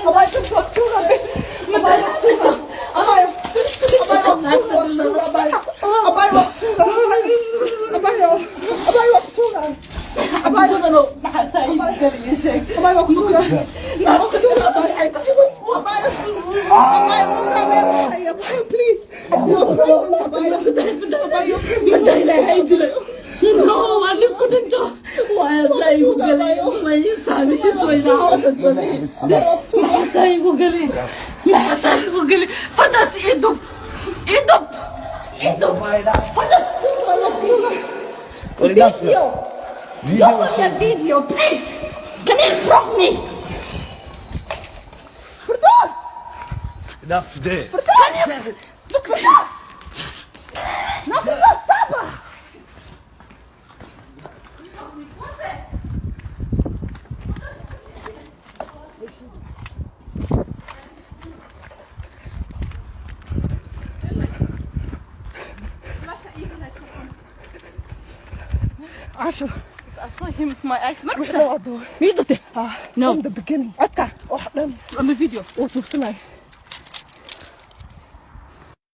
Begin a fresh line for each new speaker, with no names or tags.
Abay wagtuga bes. Abay wagtuga. Abay wagtuga. Abay wagtuga. Abay wagtuga. Abay
no maxaa tahay gariga sheeg
abay wagtuga. Wagtuga abay. Abay abay abay please. Abay
mada ilaahay dilay no waan isku dhinto waa tahay ku galay way saami iswaydaa maxaa tahay ku galay fadas idub fadas video please can you drop me
Enough today.
Asha.
I saw him with my eyes.
No.
No.
From the beginning.
Atka.
Oh, dam.
On the video.
Oh, tusinay.